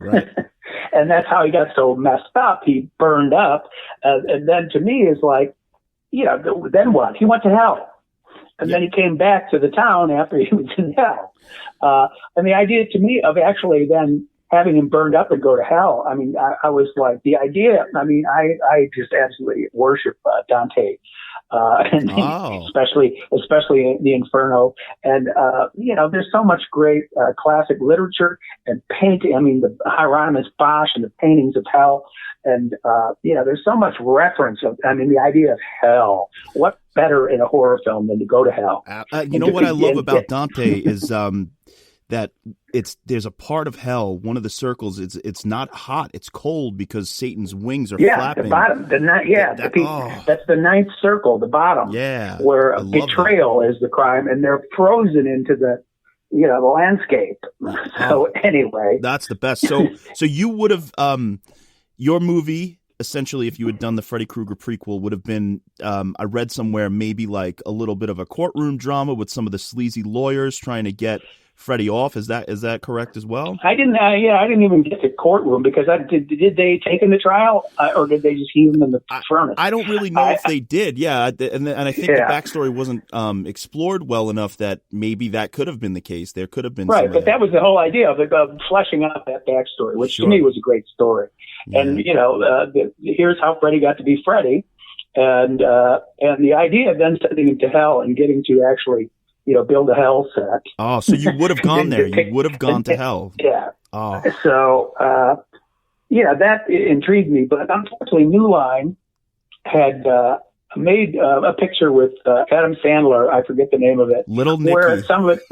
Right. And that's how he got so messed up. He burned up. And then to me is like, then what? He went to hell. And then he came back to the town after he was in hell. And the idea to me of actually then having him burned up and go to hell, I mean, I was like, the idea, I mean, I just absolutely worship Dante. And especially the Inferno. And, there's so much great classic literature and painting. I mean, the Hieronymus Bosch and the paintings of hell. And, there's so much reference of, I mean, the idea of hell. What better in a horror film than to go to hell? You know what I love about Dante is that there's a part of hell, one of the circles, it's not hot, it's cold because Satan's wings are flapping. The bottom, that's the ninth circle, the bottom, where betrayal is the crime, and they're frozen into the landscape. So anyway, that's the best. So you would have your movie, essentially, if you had done the Freddy Krueger prequel, would have been, I read somewhere, maybe like a little bit of a courtroom drama with some of the sleazy lawyers trying to get Freddy off. Is that correct as well? I didn't even get to courtroom because did they take him to trial or did they just heave him in the furnace? I don't really know if they did. Yeah, and I think the backstory wasn't explored well enough that maybe that could have been the case. There could have been but that was the whole idea of fleshing out that backstory, which to me was a great story. Yeah. And here's how Freddy got to be Freddy, and the idea of then sending him to hell and getting to actually build a hell set. Oh, so you would have gone there. You would have gone to hell. Yeah. Oh. So, that intrigued me. But unfortunately, New Line had made a picture with Adam Sandler. I forget the name of it. Little Nicky. Where some of it,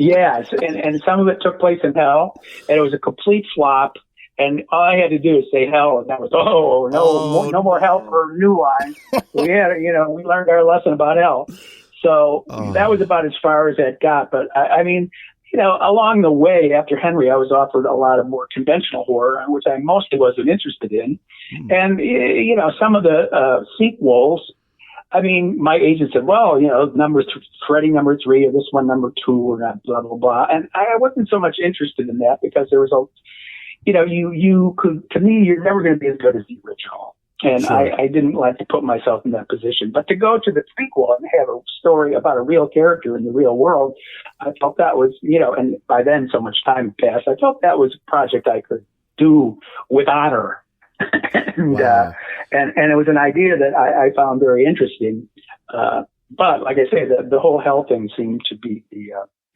yes, and some of it took place in hell. And it was a complete flop. And all I had to do is say hell, and that was, no more hell for New Line. We learned our lesson about hell. So that was about as far as that got. But I mean, along the way after Henry, I was offered a lot of more conventional horror, which I mostly wasn't interested in. And, some of the sequels, I mean, my agent said, well, Freddy number 3 or this one number 2 or not, blah, blah, blah. And I wasn't so much interested in that because there was you could, to me, you're never going to be as good as the original. And sure. I didn't like to put myself in that position. But to go to the prequel and have a story about a real character in the real world, I felt that was, and by then so much time passed, I felt that was a project I could do with honor. And it was an idea that I found very interesting. But like I say, the whole hell thing seemed to be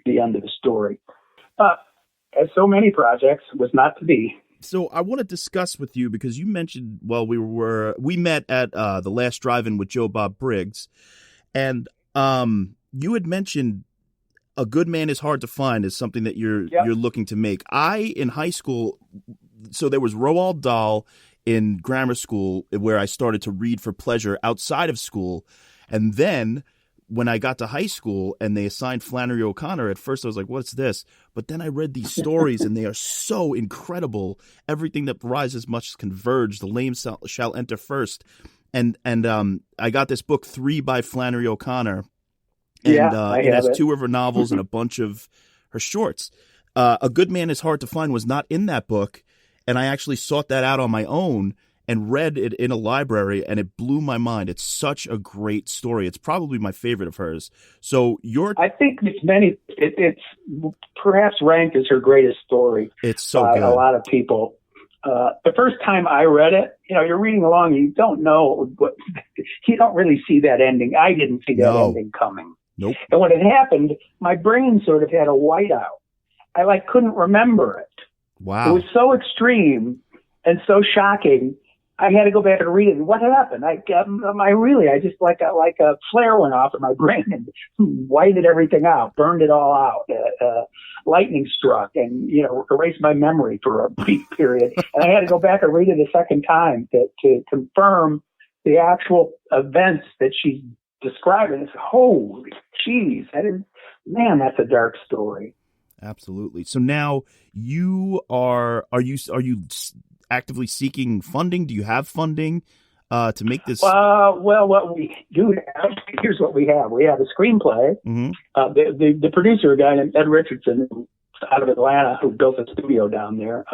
the end of the story. But as so many projects, was not to be. So I want to discuss with you because you mentioned, we met at the last drive-in with Bob Briggs, and you had mentioned A Good Man Is Hard to Find is something that you're looking to make. In high school, so there was Roald Dahl in grammar school where I started to read for pleasure outside of school, and then when I got to high school and they assigned Flannery O'Connor, at first I was like, what's this? But then I read these stories and they are so incredible. Everything that rises must converge. The lame shall enter first. And I got this book, 3 by Flannery O'Connor. And it has 2 of her novels and a bunch of her shorts. A Good Man Is Hard to Find was not in that book. And I actually sought that out on my own and read it in a library, and it blew my mind. It's such a great story. It's probably my favorite of hers. So I think it's perhaps ranked as her greatest story. It's so by good. A lot of people. The first time I read it, you're reading along, you don't know you don't really see that ending. I didn't see that ending coming. Nope. And when it happened, my brain sort of had a whiteout. I couldn't remember it. Wow. It was so extreme and so shocking. I had to go back and read it. What happened? I just like a flare went off in my brain and whited everything out, burned it all out. Lightning struck and, erased my memory for a brief period. And I had to go back and read it a second time to confirm the actual events that she's describing. It's holy jeez. Man, that's a dark story. Absolutely. So now are you actively seeking funding? Do you have funding to make this? Well, what we do have, here's what we have. We have a screenplay. Mm-hmm. The producer, a guy named Ed Richardson out of Atlanta, who built a studio down there,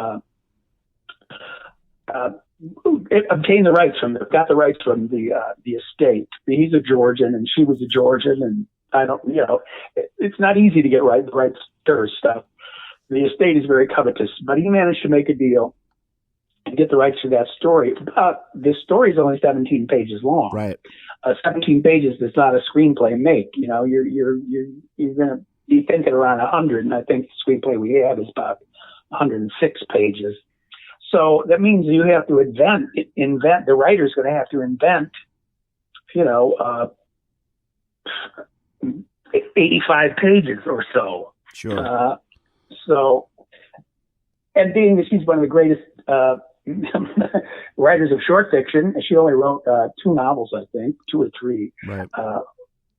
obtained the rights got the rights from the estate. He's a Georgian and she was a Georgian, and it's not easy to get the rights to her stuff. The estate is very covetous, but he managed to make a deal to get the rights to that story. This story is only 17 pages long. Right. 17 pages does not a screenplay make. You're going to be thinking around 100, and I think the screenplay we have is about 106 pages. So that means you have to invent. The writer's going to have to invent, 85 pages or so. Sure. And being that she's one of the greatest writers of short fiction, she only wrote 2 novels, I think, 2 or 3. Right.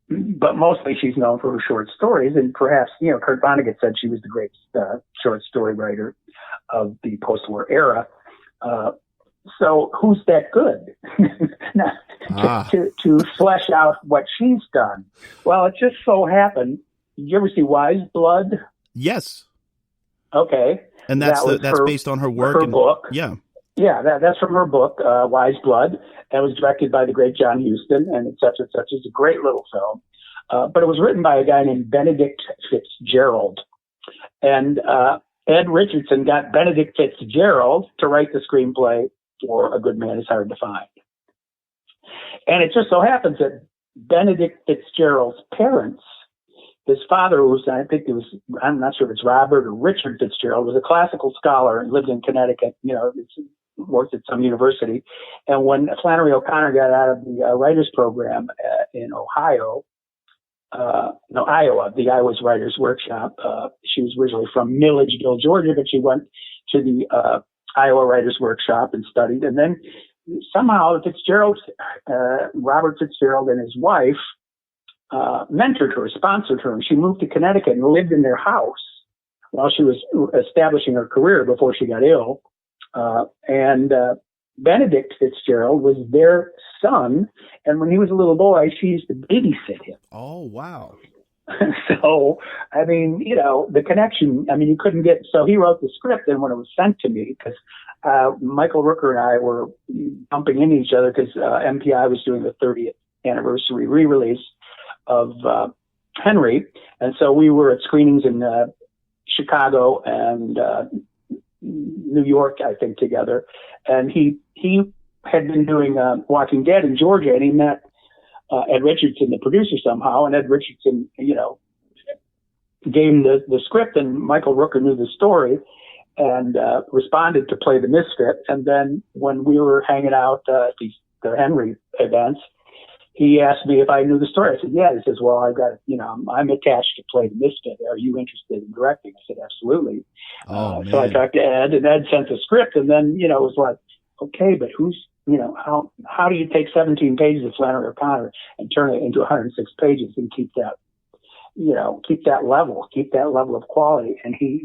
But mostly she's known for her short stories, and perhaps, Kurt Vonnegut said she was the greatest short story writer of the post-war era. So who's that good to flesh out what she's done? Well, it just so happened. Did you ever see Wise Blood? Yes. Okay. And that's based on her work. Her book. Yeah. Yeah, that's from her book, Wise Blood. That was directed by the great John Huston, and et cetera, et cetera. It's a great little film. But it was written by a guy named Benedict Fitzgerald. And Ed Richardson got Benedict Fitzgerald to write the screenplay for A Good Man is Hard to Find. And it just so happens that Benedict Fitzgerald's parents, his father was, I'm not sure if it's Robert or Richard Fitzgerald, was a classical scholar and lived in Connecticut, worked at some university. And when Flannery O'Connor got out of the writers program in Iowa, the Iowa's Writers Workshop, she was originally from Milledgeville, Georgia, but she went to the Iowa Writers Workshop and studied. And then somehow Robert Fitzgerald and his wife, mentored her, sponsored her, and she moved to Connecticut and lived in their house while she was establishing her career before she got ill. And Benedict Fitzgerald was their son, and when he was a little boy, she used to babysit him. Oh, wow. So, the connection, you couldn't get, so he wrote the script, and when it was sent to me, because Michael Rooker and I were bumping into each other because MPI was doing the 30th anniversary re-release of Henry, and so we were at screenings in Chicago and New York, I think, together. And he had been doing Walking Dead in Georgia, and he met Ed Richardson, the producer, somehow. And Ed Richardson, gave him the script, and Michael Rooker knew the story and responded to play the misfit. And then when we were hanging out at the Henry events, he asked me if I knew the story. I said, yeah. He says, well, I've got, I'm attached to play the misfit. Are you interested in directing? I said, absolutely. So I talked to Ed, and Ed sent the script, and then, it was like, okay, but who's, how do you take 17 pages of Flannery O'Connor and turn it into 106 pages and keep that level of quality? And he,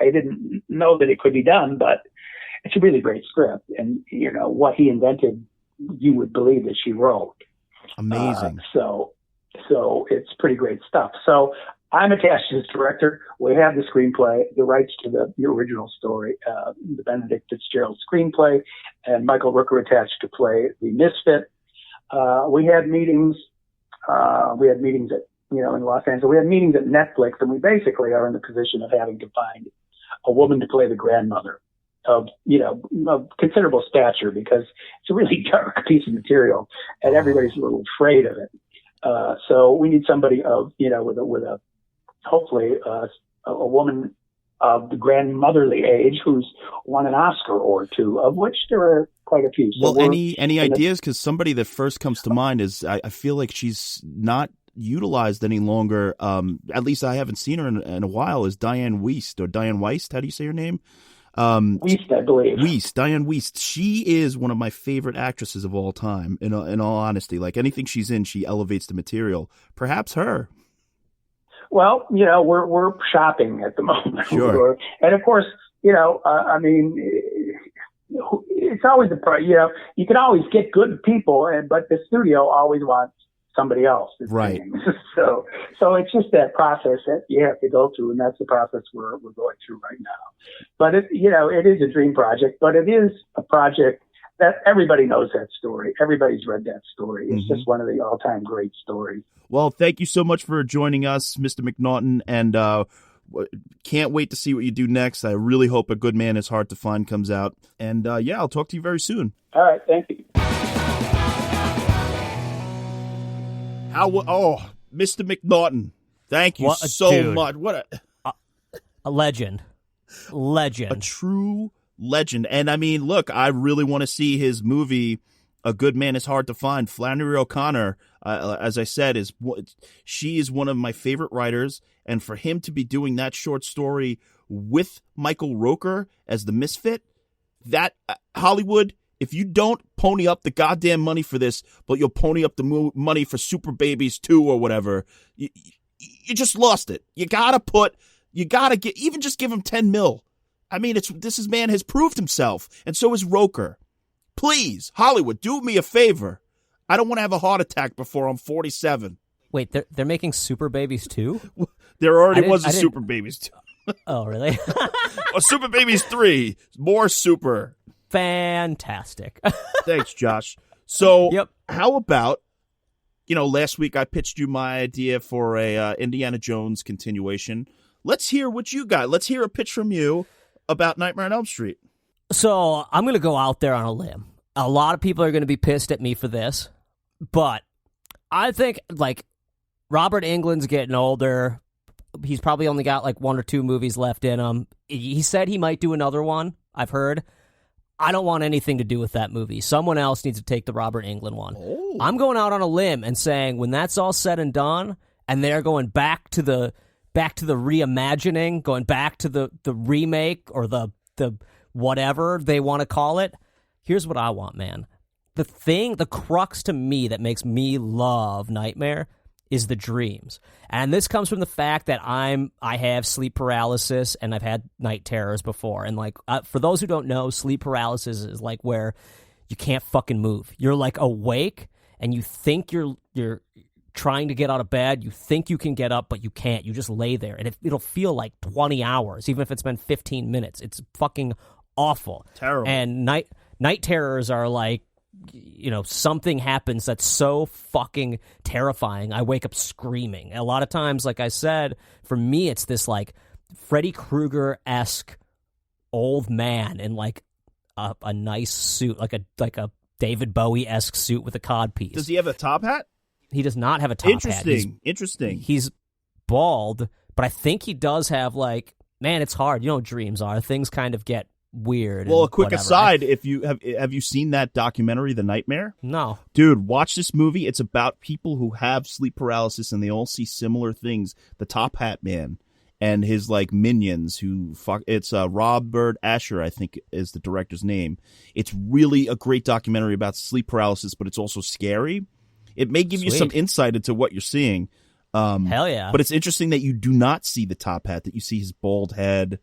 I didn't know that it could be done, but it's a really great script. And, what he invented, you would believe that she wrote. Amazing. So it's pretty great stuff. So I'm attached to this director. We have the screenplay, the rights to the original story, the Benedict Fitzgerald screenplay, and Michael Rooker attached to play the misfit. We had meetings. At in Los Angeles. We had meetings at Netflix, and we basically are in the position of having to find a woman to play the grandmother of considerable stature, because it's a really dark piece of material and everybody's a little afraid of it. So we need somebody of, with a hopefully a woman of the grandmotherly age who's won an Oscar or two, of which there are quite a few. So well, any ideas? Because somebody that first comes to mind is, I feel like she's not utilized any longer. At least I haven't seen her in a while, is Diane Wiest, or Diane Wiest. How do you say her name? Wiest, I believe. Diane Wiest. She is one of my favorite actresses of all time, in all honesty. Like, anything she's in, she elevates the material. Perhaps her. Well, we're shopping at the moment. Sure. And of course, it's always you can always get good people, but the studio always wants somebody else. Right. So it's just that process that you have to go through, and that's the process we're going through right now. But it is a dream project, but it is a project that everybody knows that story. Everybody's read that story. It's just one of the all-time great stories. Well, thank you so much for joining us, Mr. McNaughton, and can't wait to see what you do next. I really hope A Good Man Is Hard to Find comes out. And I'll talk to you very soon. All right, thank you. Mr. McNaughton, thank you so much. What a legend. A true legend. And I mean, look, I really want to see his movie A Good Man Is Hard to Find. Flannery O'Connor, as I said, she is one of my favorite writers, and for him to be doing that short story with Michael Rooker as the misfit, that Hollywood, if you don't pony up the goddamn money for this, but you'll pony up the money for Super Babies 2 or whatever, you just lost it. You gotta give him 10 mil. I mean, this man has proved himself, and so is Roker. Please, Hollywood, do me a favor. I don't want to have a heart attack before I'm 47. Wait, they're making Super Babies 2? There already was a Super Babies 2. Oh, really? Super Babies 3. More super. Fantastic. Thanks, Josh. So, yep. How about, last week I pitched you my idea for a Indiana Jones continuation. Let's hear what you got. Let's hear a pitch from you about Nightmare on Elm Street. So I'm going to go out there on a limb. A lot of people are going to be pissed at me for this, but I think, Robert Englund's getting older. He's probably only got, 1 or 2 movies left in him. He said he might do another one, I've heard. I don't want anything to do with that movie. Someone else needs to take the Robert Englund one. Oh. I'm going out on a limb and saying when that's all said and done, and they're going back to the reimagining, going back to the remake or the whatever they want to call it. Here's what I want, man. The crux to me that makes me love Nightmare is the dreams. And this comes from the fact that I have sleep paralysis and I've had night terrors before. And for those who don't know, sleep paralysis is where you can't fucking move. You're awake and you think you're trying to get out of bed, you think you can get up, but you can't. You just lay there, and it'll feel like 20 hours, even if it's been 15 minutes. It's fucking awful. Terrible. And night terrors are something happens that's so fucking terrifying, I wake up screaming. A lot of times, like I said, for me, it's this Freddy Krueger-esque old man in a nice suit, like a David Bowie-esque suit with a codpiece. Does he have a top hat? He does not have a top hat. Interesting. He's bald, but I think he does have man, it's hard. You know what dreams are. Things kind of get weird. Well, a quick whatever. aside, if you have you seen that documentary, The Nightmare? No. Dude, watch this movie. It's about people who have sleep paralysis and they all see similar things. The Top Hat Man and his minions who fuck. It's Robert Asher, I think, is the director's name. It's really a great documentary about sleep paralysis, but it's also scary. It may give you some insight into what you're seeing. Hell yeah. But it's interesting that you do not see the top hat, that you see his bald head.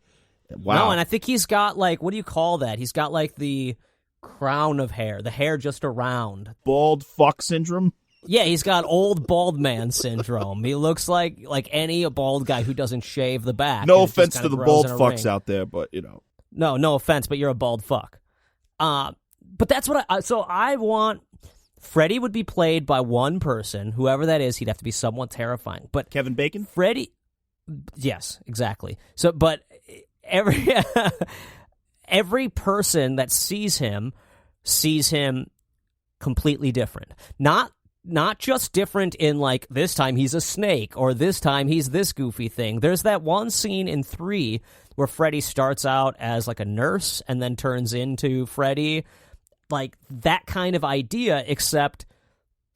Wow. No, and I think he's got what do you call that? He's got the crown of hair, the hair just around. Bald fuck syndrome? Yeah, he's got old bald man syndrome. He looks like any bald guy who doesn't shave the back. No offense to the bald fucks out there, but No offense, but you're a bald fuck. But that's what I want. Freddy would be played by one person, whoever that is. He'd have to be somewhat terrifying. But Kevin Bacon? Freddy, yes, exactly. So, but every person that sees him completely different. Not just different in this time he's a snake or this time he's this goofy thing. There's that one scene in 3 where Freddy starts out as a nurse and then turns into Freddy. That kind of idea, except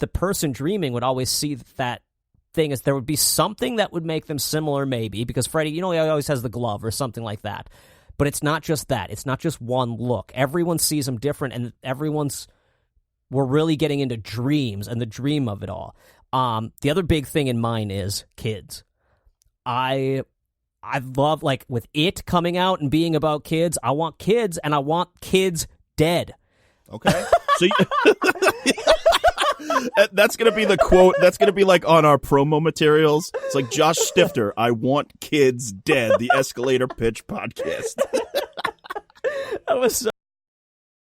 the person dreaming would always see that thing as there would be something that would make them similar, maybe, because Freddy, he always has the glove or something like that. But it's not just that. It's not just one look. Everyone sees him different, and we're really getting into dreams and the dream of it all. The other big thing in mine is kids. I love, with it coming out and being about kids, I want kids, and I want kids dead. Okay. So That's going to be the quote. That's going to be like on our promo materials. It's like Josh Stifter, I want kids dead, the Escalator Pitch podcast. That was so